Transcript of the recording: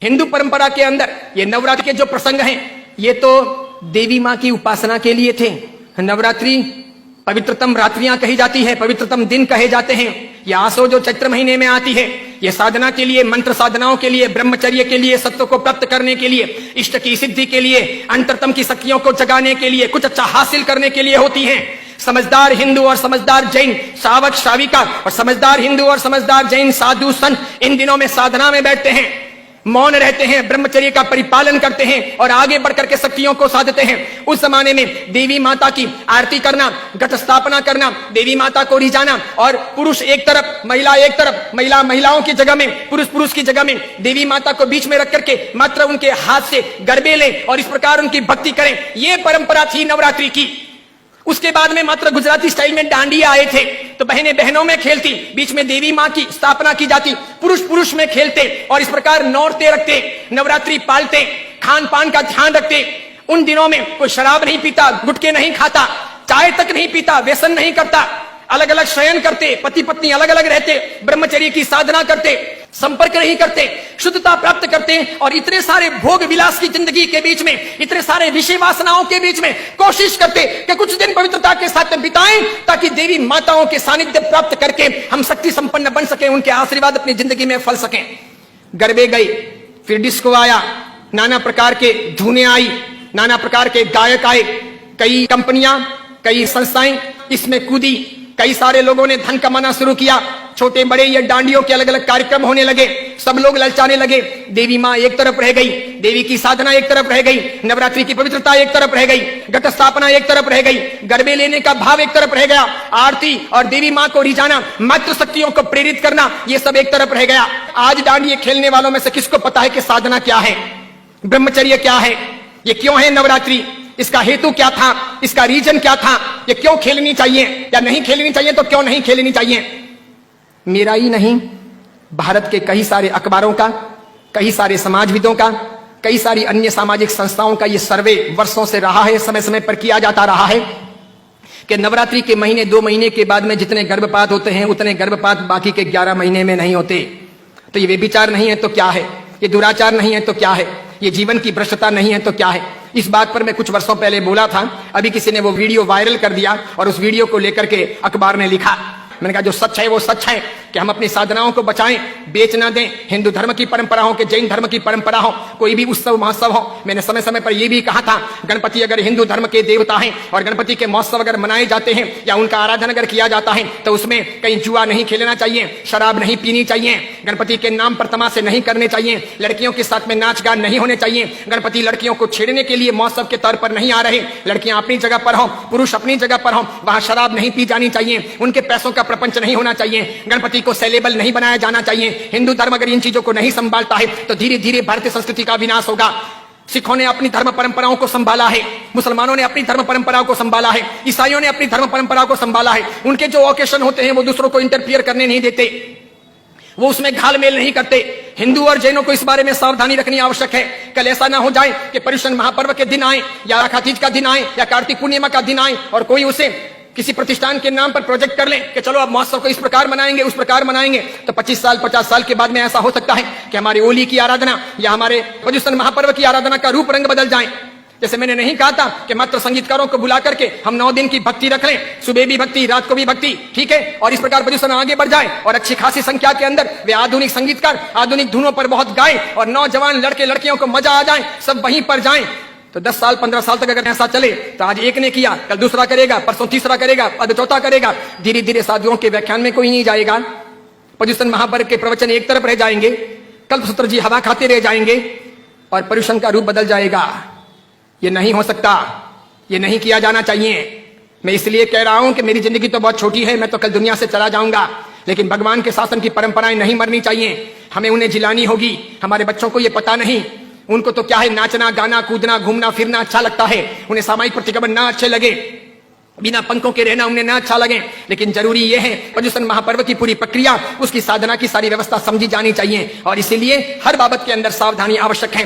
हिंदू परंपरा के अंदर ये नवरात्रि के जो प्रसंग हैं ये तो देवी मां की उपासना के लिए थे। नवरात्रि पवित्रतम रात्रियां कही जाती है, पवित्रतम दिन कहे जाते हैं। ये आसो जो चैत्र महीने में आती है ये साधना के लिए, मंत्र साधनाओं के लिए, ब्रह्मचर्य के लिए, सत्व को प्राप्त करने के लिए, इष्ट की सिद्धि के लिए, अंतरतम की शक्तियों को जगाने के लिए, कुछ अच्छा हासिल करने के लिए होती हैं। समझदार हिंदू और समझदार जैन श्रावक श्राविका और समझदार हिंदू और समझदार जैन साधु संत इन दिनों में साधना में बैठते हैं, मौन रहते हैं, ब्रह्मचर्य का परिपालन करते हैं और आगे बढ़कर के शक्तियों को साधते हैं। उस जमाने में देवी माता की आरती करना, घट स्थापना करना, देवी माता को रिझाना और पुरुष एक तरफ महिला एक तरफ, महिलाओं की जगह में पुरुष की जगह में देवी माता को बीच में रख करके मात्र उनके हाथ से गरबे लें और इस प्रकार उनकी भक्ति करें, यह परंपरा थी नवरात्रि की। उसके बाद में मात्र गुजराती स्टाइल में डांडिया आए थे, तो बहनें बहनों में खेलती, बीच में देवी मां की स्थापना की जाती, पुरुष में खेलते और इस प्रकार नौरते रखते, नवरात्रि पालते, खान पान का ध्यान रखते। उन दिनों में कोई शराब नहीं पीता, गुटखे नहीं खाता, चाय तक नहीं पीता, व्यसन नहीं करता, अलग अलग शयन करते, पति पत्नी अलग अलग रहते, ब्रह्मचर्य की साधना करते, संपर्क नहीं करते, शुद्धता प्राप्त करते और इतने सारे भोग विलास की जिंदगी के बीच में, इतने सारे विषय वासनाओं के बीच में कोशिश करते कि कुछ दिन पवित्रता के साथ बिताएं ताकि देवी माताओं के सानिध्य प्राप्त करके हम शक्ति संपन्न बन सके, उनके आशीर्वाद अपनी जिंदगी में फल सकें। गरबे गए, फिर डिस्को आया, नाना प्रकार के धुनें आई, नाना प्रकार के गायक आए, कई कंपनियां, कई संस्थाएं इसमें कूदी, कई सारे लोगों ने धन कमाना शुरू किया, छोटे बड़े ये डांडियों के अलग अलग कार्यक्रम होने लगे, सब लोग ललचाने लगे। देवी मां एक तरफ रह गई, देवी की साधना एक तरफ रह गई, नवरात्रि की पवित्रता एक तरफ रह गई, घट स्थापना एक तरफ रह गई, गरबे लेने का भाव एक तरफ रह गया, आरती और देवी मां को रिझाना, मातृ शक्तियों को प्रेरित करना, ये सब एक तरफ रह गया। आज डांडिये खेलने वालों में से किसको पता है कि साधना क्या है, ब्रह्मचर्य क्या है, ये क्यों है नवरात्रि, इसका हेतु क्या था, इसका रीजन क्या था, ये क्यों खेलनी चाहिए या नहीं खेलनी चाहिए, तो क्यों नहीं खेलनी चाहिए। मेरा ही नहीं, भारत के कई सारे अखबारों का, कई सारे समाजविदों का, कई सारी अन्य सामाजिक संस्थाओं का यह सर्वे वर्षों से रहा है, समय समय पर किया जाता रहा है कि नवरात्रि के महीने 2 महीने के बाद में जितने गर्भपात होते हैं उतने गर्भपात बाकी के 11 महीने में नहीं होते। तो ये व्यभिचार नहीं है तो क्या है, ये दुराचार नहीं है तो क्या है, ये जीवन की भ्रष्टता नहीं है तो क्या है। इस बात पर मैं कुछ वर्षों पहले बोला था, अभी किसी ने वो वीडियो वायरल कर दिया और उस वीडियो को लेकर के अखबार ने लिखा। मैंने कहा जो सच है वो सच है कि हम अपनी साधनाओं को बचाएं, बेच ना दें। हिंदू धर्म की परंपरा हो कि जैन धर्म की परंपरा हो, कोई भी उत्सव महोत्सव हो, मैंने समय समय पर यह भी कहा था गणपति अगर हिंदू धर्म के देवता हैं और गणपति के महोत्सव अगर मनाए जाते हैं या उनका आराधन अगर किया जाता है तो उसमें कहीं जुआ नहीं खेलना चाहिए, शराब नहीं पीनी चाहिए, गणपति के नाम पर तमाशे नहीं करने चाहिए, लड़कियों के साथ में नाच गान नहीं होने चाहिए, गणपति लड़कियों को छेड़ने के लिए महोत्सव के तौर पर नहीं आ रहे, लड़कियां अपनी जगह पर हो, पुरुष अपनी जगह पर हो, वहां शराब नहीं पी जानी चाहिए, उनके पैसों का प्रपंच नहीं होना चाहिए, गणपति को सेलेबल नहीं बनाया जाना चाहिए। हिंदू धर्म अगर इन चीजों को नहीं संभालता है तो धीरे धीरे भारतीय संस्कृति का विनाश होगा। सिखों ने अपनी धर्म परंपराओं को संभाला है, मुसलमानों ने अपनी धर्म परंपराओं को संभाला है, ईसाइयों ने अपनी धर्म परंपराओं को संभाला है। उनके जो ओकेशन होते हैं वो दूसरों को इंटरफियर करने नहीं देते, वो उसमें घालमेल नहीं करते। हिंदू और जैनों को इस बारे में सावधानी रखनी आवश्यक है। कल ऐसा ना हो जाए कि पर्युषण महापर्व के दिन आए या राखा तीज का दिन आए या कार्तिक पूर्णिमा का दिन आए और कोई उसे किसी प्रतिष्ठान के नाम पर प्रोजेक्ट कर लें कि चलो अब महोत्सव को इस प्रकार मनाएंगे, उस प्रकार मनाएंगे, तो 25 साल 50 साल के बाद में ऐसा हो सकता है कि हमारी होली की आराधना या हमारे पर्युषण महापर्व की आराधना का रूप रंग बदल जाए। जैसे मैंने नहीं कहा था कि मात्र संगीतकारों को बुला करके हम 9 दिन की भक्ति रख लें, सुबह भी भक्ति, रात को भी भक्ति, ठीक है, और इस प्रकार पर्युषण आगे बढ़ जाए और अच्छी खासी संख्या के अंदर वे आधुनिक संगीतकार आधुनिक धुनों पर बहुत गाएं और नौजवान लड़के लड़कियों को मजा आ जाए, सब वहीं पर जाएं। तो 10 साल 15 साल तक अगर ऐसा चले तो आज एक ने किया, कल दूसरा करेगा, परसों तीसरा करेगा, अब चौथा करेगा, धीरे धीरे साधुओं के व्याख्यान में कोई नहीं जाएगा, पर्युषण महापर्व के प्रवचन एक तरफ रह जाएंगे, कल्पसूत्र जी हवा खाते रह जाएंगे और पर्युषण का रूप बदल जाएगा। ये नहीं हो सकता, ये नहीं किया जाना चाहिए। मैं इसलिए कह रहा हूं कि मेरी जिंदगी तो बहुत छोटी है, मैं तो कल दुनिया से चला जाऊंगा, लेकिन भगवान के शासन की परंपराएं नहीं मरनी चाहिए, हमें उन्हें जिलानी होगी। हमारे बच्चों को ये पता नहीं, उनको तो क्या है नाचना गाना कूदना घूमना फिरना अच्छा लगता है, उन्हें सामाजिक प्रतिक्रमण ना अच्छे लगे, बिना पंखों के रहना उन्हें ना अच्छा लगे, लेकिन जरूरी यह है पर्युषण महापर्व की पूरी प्रक्रिया, उसकी साधना की सारी व्यवस्था समझी जानी चाहिए और इसीलिए हर बाबत के अंदर सावधानी आवश्यक है।